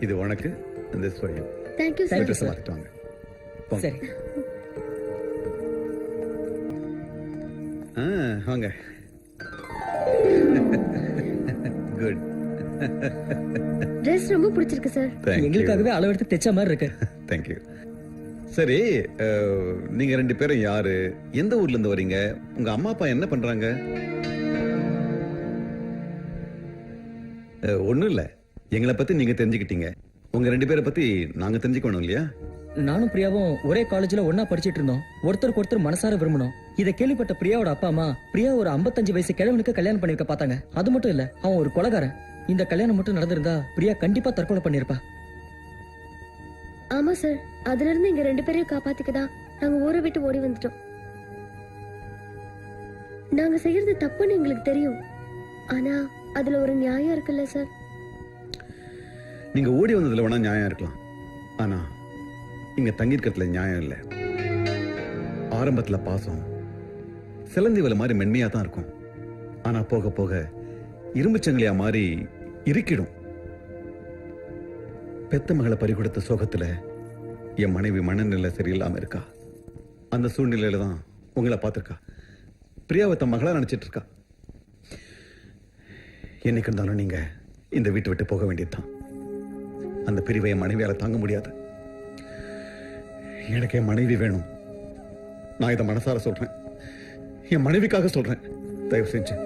இது உனக்கு இந்த ஸ்வயம். Thank you sir. ட்ரெஸ் மாத்திட்டு வாங்க. போங்க. சரி. வாங்க. குட். Dress ரொம்ப பிடிச்சிருக்கு சார். எங்களுக்காகவே அளவெடுத்து தைச்ச மாதிரி இருக்கு. தேங்க்யூ. சரி, நீங்க ரெண்டு பேரும் யாரு, எந்த ஊர்ல இருந்து வரீங்க, உங்க அம்மா அப்பா என்ன பண்றாங்க? ஒண்ணும் இல்ல, எங்களை பத்தி நீங்க தெரிஞ்சுக்கிட்டீங்க, உங்க ரெண்டு பேரை பத்தி நாங்க தெரிஞ்சுக்கணும் இல்லையா? நானும் பிரியாவும் ஒரே காலேஜ்ல ஒன்னா படிச்சிட்டு இருந்தோம். ஒருத்தருக்கு ஒருத்தர் மனசார விரும்பணும். இதை கேள்விப்பட்ட பிரியாவோட அப்பா அம்மா பிரியா ஒரு 55 வயசு கிழவனுக்கு கல்யாணம் பண்ணிருக்க பார்த்தாங்க. அது மட்டும் இல்ல, அவன் ஒரு கொலைகாரன். இந்த கல்யாணம் மட்டும் நடந்திருந்தா பிரியா கண்டிப்பா தற்கொலை பண்ணிருப்பா. ஆமா சார், அதுல இருந்து இங்க ரெண்டு பேரையும் காப்பாத்திக்கதான் நாங்க ஊரை விட்டு ஓடி வந்துட்டோம். நாங்க செய்யறது தப்புன்னு எங்களுக்கு தெரியும், ஆனா அதுல ஒரு நியாயம் இருக்குல்ல சார்? நீங்க ஓடி வந்ததுல வேணா நியாயம் இருக்கலாம், ஆனா இங்க தங்கியிருக்கிறதுல நியாயம் இல்ல. ஆரம்பத்துல பாசம் சிலந்தி வலை மாதிரி மென்மையா தான் இருக்கும், ஆனா போக போக இரும்புச்சங்கிலியா மாறி இறுக்கிடும். பெத்த மகளை பறிகொடுத்த சோகத்துல என் மனைவி மனநிலை சரியில்லாம இருக்கா. அந்த சூழ்நிலையில தான் உங்களை பார்த்திருக்கா. பிரியாவை தன் மகளா நினைச்சிட்டு இருக்கா. என்னைக்கு இருந்தாலும் நீங்க இந்த வீட்டை விட்டு போக வேண்டியதுதான். அந்த பிரிவை என் மனைவியால தாங்க முடியாது. எனக்கு என் மனைவி வேணும். நான் இதை மனசார சொல்றேன், என் மனைவிக்காக சொல்றேன். தயவு செஞ்சு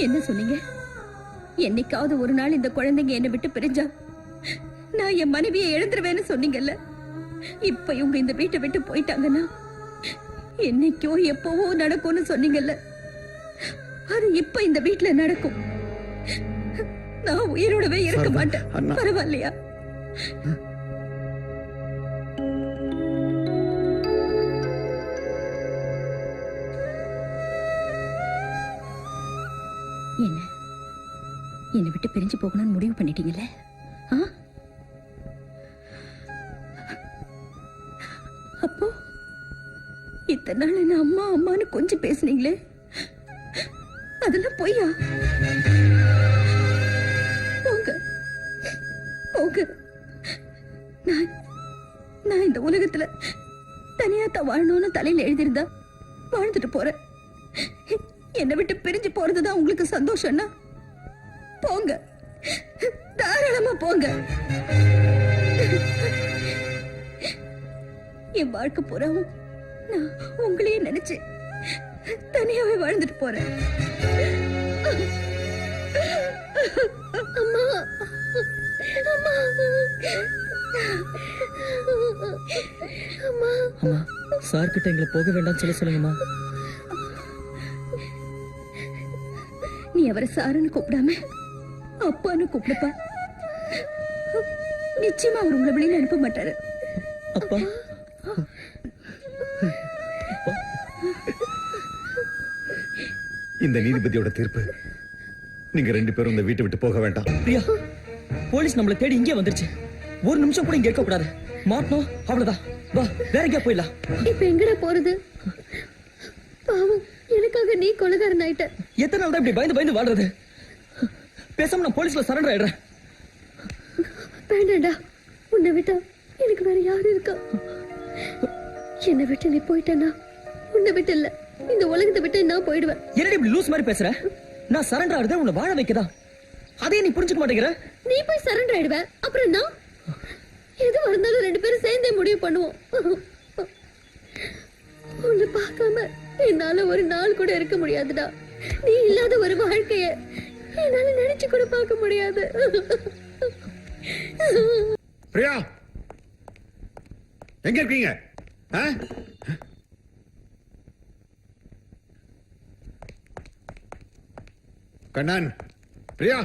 என்ன சொன்னீங்க? என்னைக்காவது ஒரு நாள் இந்த குழந்தைங்க என்னை விட்டு பிரிஞ்சா நான் என் மனைவியை எழுந்துருவேன்னு சொன்னீங்கல்ல. இப்ப இவங்க இந்த வீட்டை விட்டு போயிட்டாங்கன்னா என்னைக்கோ எப்பவோ நடக்கும்னு சொன்னீங்கல்ல, அது இப்ப இந்த வீட்டுல நடக்கும். நான் உயிரோடவே இருக்க மாட்டேன். பரவாயில்லையா? என்ன என்னை விட்டு பிரிஞ்சு போகணும்னு முடிவு பண்ணிட்டீங்கல்ல? அப்போ இத்தனை நாள் என்ன அம்மா அம்மான்னு கொஞ்சம் பேசுனீங்களே, அதெல்லாம் பொய்யா? போங்க போங்க. நான் இந்த உலகத்துல தனியா தான் வாழணும்னு தலையில எழுதியிருந்தா வாழ்ந்துட்டு போறேன். என்னை விட்டு பிரிஞ்சு போறதுதான் உங்களுக்கு சந்தோஷம்னா போங்க, தாராளமா போங்க. என் வாழ்க்கை பூராவும் நான் உங்களையே நினைச்சு தனியாவே வாழ்ந்துட்டு போறேன். அம்மா அம்மா அம்மா அம்மா, சார் கிட்ட எங்களை போக வேண்டாம்னு சொல்லுங்கம்மா. நீ அவரை சாருன்னு கூப்பிடாம அப்பான்னு கூப்பிடுப்பா. நிச்சயமா அவர் உங்களை வெளியில அனுப்ப மாட்டாரு. அப்பா, இந்த நீதிபதியோட தீர்ப்பு, நீங்க ரெண்டு பேரும் இந்த வீட்டை விட்டு போக வேண்டாம். பிரியா, போலீஸ் நம்மளை தேடி இங்கே வந்துருச்சு. ஒரு நிமிஷம் கூட இங்க இருக்க கூடாது. மாட்டணும், அவ்வளவுதான். வா, வேற எங்கேயா போயிடலாம். இப்ப எங்கடா போறது? பாவம், எனக்காக நீ கொலைகாரன் ஆயிட்ட. எத்தனை நாள் தான் இப்படி பயந்து பயந்து வாழ்றது? பேசாம நான் போலீஸ்ல சரண்டர் ஆயிடுறேன். வேண்டாண்டா, உன்னை விட்டா எனக்கு வேற யாரு இருக்கா? என்னை விட்டு நீ போயிட்டனா உன்னை விட்டு இல்ல, இந்த உலகத்தை விட்டு நான் போயிடுவேன். என்னடி இப்படி லூஸ் மாதிரி பேசுற? நான் சரண்டர் ஆகுறத உன்னை வாழ வைக்கதான். அதே நீ புரிஞ்சுக்க மாட்டேங்கிற. நீ போய் சரண்டர் ஆயிடுவ, அப்புறம் நான் எது இருந்தாலும் ரெண்டு பேரும் சேர்ந்தே முடிவு பண்ணுவோம். உன்னை பார்க்காம என்னால ஒரு நாள் கூட இருக்க முடியாதுடா. நீ இல்லாத ஒரு வாழ்க்கைய என்னால நினைச்சு கூட பார்க்க முடியாது. பிரியா, எங்க இருக்கீங்க? கண்ணன், பிரியா,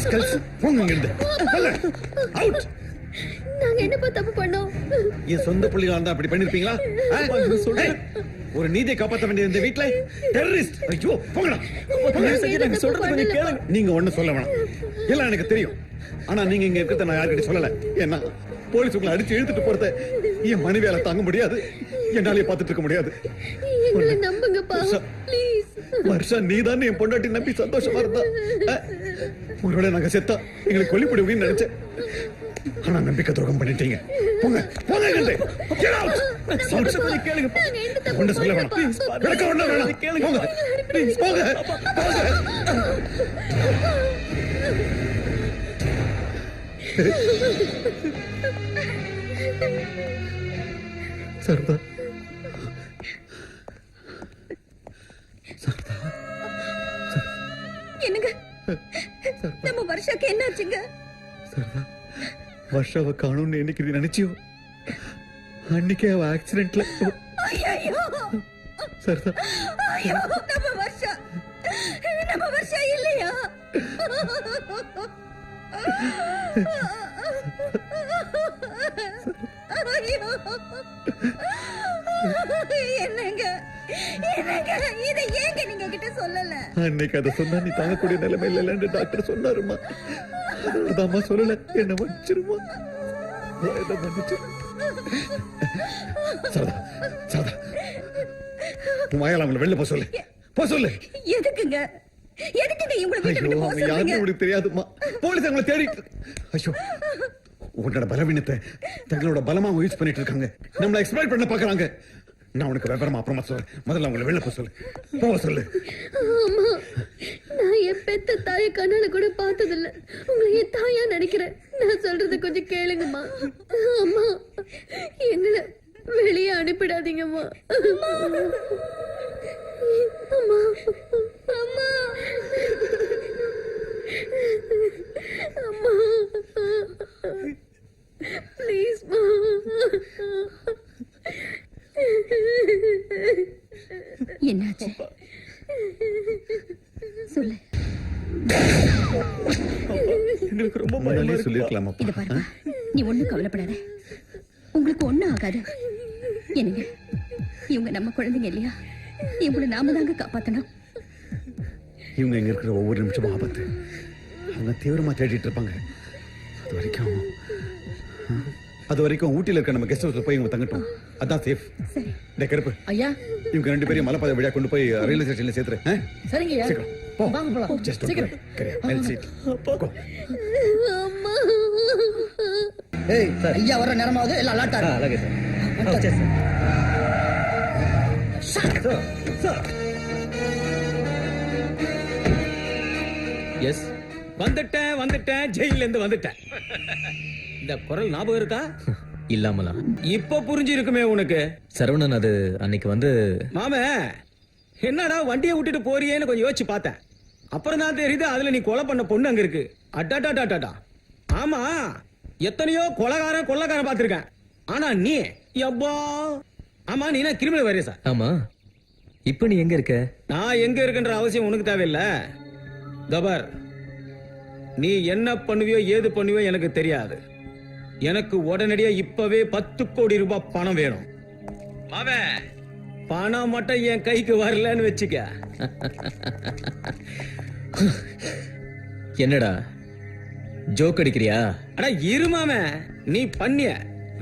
rascals. போங்க இங்கிருந்து. போங்க. Out. நாங்க என்னப்பா தப்பு பண்ணோம்? என் சொந்த புள்ளிகளா இருந்தா அப்படி பண்ணிருப்பீங்களா? ஏய், ஒரு நீதியை காப்பாற்ற வேண்டிய இந்த வீட்டுல டெரரிஸ்ட். ஐயோ போங்கடா. நாங்க சொல்றது கொஞ்சம் கேளுங்க. நீங்க ஒண்ணு சொல்ல வேணாம், எல்லாம் எனக்கு தெரியும். ஆனா நீங்க இங்க இருக்கிறத நான் யார்கிட்ட சொல்லல. ஏன்னா போலீஸ் உங்களை அடிச்சு இழுத்துட்டு போறத என் மனைவியால தாங்க முடியாது, என்னாலே பார்த்துட்டு இருக்க முடியாது. எங்களை நம்புங்கப்பா ப்ளீஸ். வருஷா நீதான் என் பொண்டாட்டி நம்பி சந்தோஷமா இருந்தா. ஒருவேளை நாங்க செத்தா எங்களுக்கு கொல்லிப்படுவீங்கன்னு நினைச்சேன். ஆனா நம்பிக்கை துரோகம் பண்ணிட்டீங்க. போங்க போங்க இங்கிருந்து. Get out. சொல்றது கொஞ்சம் கேளுங்க. நாங்க எந்த தப்பு ஒண்ணு சொல்ல வேணாம். விளக்கம் ஒண்ணு வேணாம். கேளுங்க. போங்க. Please, போங்க. போங்க. சரதா என்னங்க நம்ம வருஷாக்கு என்னாச்சுங்க? சரதா, வருஷாவை காணும்னு என்னைக்கு நீ நினைச்சியோ அன்னைக்கே அவ ஆக்சிடென்ட்ல. ஐயோ சரதா, ஐயோ நம்ம வருஷா இல்லையா? ஐயோ என்னங்க என்னங்க இதை ஏங்க நீங்க கிட்ட சொல்லல? அன்னைக்கு அதை சொன்னா நீ தாங்கக்கூடிய நிலைமை இல்லைன்னு டாக்டர் சொன்னாருமா. அதோடதாம்மா சொல்லல. என்ன மன்னிச்சிருமா, என்ன மன்னிச்சிரு. சரதா சரதா, உன் வாயால அவங்களை வெளில போ சொல்லு, போ சொல்லு. எதுக்குங்க எதுக்குங்க இவங்களை வீட்டை ஐயோ, விட்டு போக அவங்க யாருன்னு சொல்றீங்க? உங்களுக்கு தெரியாதுமா. போலீஸ் அவங்களை தேடிட்டு. ஐயோ, உன்னோட பலவீனத்தை தங்களோட பலமா யூஸ் பண்ணிட்டு இருக்காங்க. நம்மள எக்ஸ்ப்ளாய்ட் பண்ண பாக்குறாங்க. நான் உனக்கு விவரமா அப்புறமா சொல்றேன். முதல்ல அவங்களை வெளில போ சொல்லு, போ சொல்லு. ஆமா, நான் என் பெத்த தாயை கண்ணால கூட பார்த்ததில்ல. உங்களை என் தாயா நினைக்கிறேன். நான் சொல்றத கொஞ்சம் கேளுங்கம்மா. அம்மா, எங்களை வெளியே அனுப்பிடாதீங்கம்மா. அம்மா அம்மா அம்மா ப்ளீஸ்மா. என்னாச்சு சொல்லு. எங்களுக்கு ரொம்ப பயமா முன்னாலே இருக்கு. சொல்லிருக்கலாமா? இத பாருப்பா, நீ ஒண்ணும் கவலைப்படாத, உங்களுக்கு ஒண்ணும் ஆகாது. என்னங்க, இவங்க நம்ம குழந்தைங்க இல்லையா? இவங்களை நாம தாங்க காப்பாத்தணும். இவங்க இங்க இருக்கிற ஒவ்வொரு நிமிஷமும் ஆபத்து. அவங்க தீவிரமா தேடிட்டு இருப்பாங்க. அது வரைக்கும் ஊட்டில இருக்க நம்ம கெஸ்ட் ஹவுஸ்ல போய் இவங்க தங்கட்டும். அதான் சேஃப். சரி. டேய் கருப்பு, ஐயா இவங்க ரெண்டு பேரையும் மலைப்பாதை வழியா கொண்டு போய் ரயில்வே ஸ்டேஷன்ல சேர்த்துரு. சரிங்க ஐயா. சீக்கிரம் போ. வாங்க போலாம். Just don't worry. Carry on. I'll see it. Go. அம்மா ஏய் ஐயா வர நேரமாவது எல்லாம் அலர்ட் ஆகு. అలాగే సార్. వచ్చేసాం సార్. எஸ், வந்துட்டேன் ஜெயில இருந்து வந்துட்டேன். இந்த குரல் ஞாபகம் இருக்கா? இல்லாமலா? இப்ப புரிஞ்சிருக்குமே உனக்கு. சரவணன், அது அன்னைக்கு வந்து மாமே, என்னடா வண்டியை விட்டுட்டு போறியேன்னு கொஞ்சம் யோசிச்சு பார்த்தேன். அப்புறம் தான் தெரியுது அதுல நீ கொலை பண்ண பொண்ணு அங்க இருக்கு. அட்டாட்டாட்டாட்டா. ஆமா, எத்தனையோ கொள்ளக்காரன் பார்த்திருக்கேன். ஆனா நீ எப்பா? ஆமா, நீ என்ன கிரிமினல் வைரஸா? ஆமா. இப்ப நீ எங்க இருக்க? நான் எங்க இருக்குன்ற அவசியம் உனக்கு தேவையில்ல. கபர், நீ என்ன பண்ணுவியோ ஏது பண்ணுவியோ எனக்கு தெரியாது. எனக்கு உடனடியா இப்பவே 10 கோடி ரூபாய் பணம் வேணும். அவன் பணம் மட்டும் என் கைக்கு வரலன்னு வச்சுக்க. என்னடா ஜோக் அடிக்கிறியா? அட இருமாமே, நீ பண்ணிய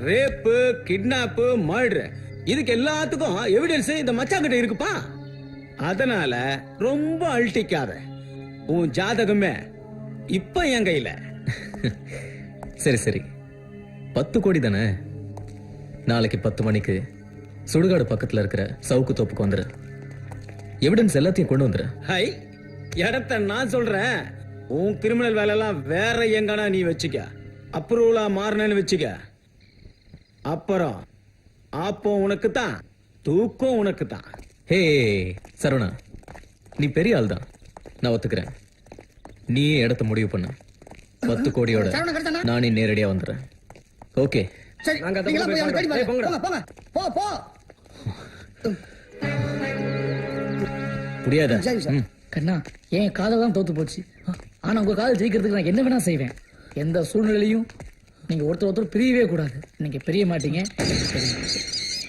ரேப்பு, கிட்னாப்பு, மர்டர், இதுக்கு எல்லாத்துக்கும் எவிடன்ஸ் இந்த மச்சாங்கிட்ட இருக்குப்பா. அதனால ரொம்ப அழட்டிக்காத. உன் ஜாதகமே இப்ப என் கையில. சரி சரி, 10 கோடி தானே? நாளைக்கு 10 மணிக்கு சுடுகாடு பக்கத்துல இருக்கிற சவுக்கு தோப்புக்கு வந்துரு. எவிடன்ஸ் எல்லாத்தையும் கொண்டு வந்துரு. ஹை, இடத்த நான் சொல்றேன். உன் கிரிமினல் வேலை எல்லாம் வேற எங்கனா நீ வச்சுக்க. அப்ரூவலா மாறினு வச்சுக்க. அப்புறம் அப்போ உனக்கு தான் தூக்கம், உனக்கு தான். ஹே சரவணா, நீ பெரிய ஆள் தான், நான் ஒத்துக்கிறேன். நீயே இடத்த முடிவு பண்ண. 10 கோடியோட சரவணன் கரெக்டானா? நானே நேரடியா வந்துடுறேன். ஓகே? சரி நாங்க அதை நீங்களா போய் அவனை தேடி ஏய், பாருங்க. போங்கடா. போங்க போங்க போ போ. முடியாதா? சரி சார். ம். கண்ணா என் காதல் தான் தோத்து போச்சு. ஆனா உங்க காதல் ஜெயிக்கிறதுக்கு நான் என்ன வேணா செய்வேன். எந்த சூழ்நிலையும் நீங்க ஒருத்தர் பிரியவே கூடாது. நீங்க பிரிய மாட்டீங்க.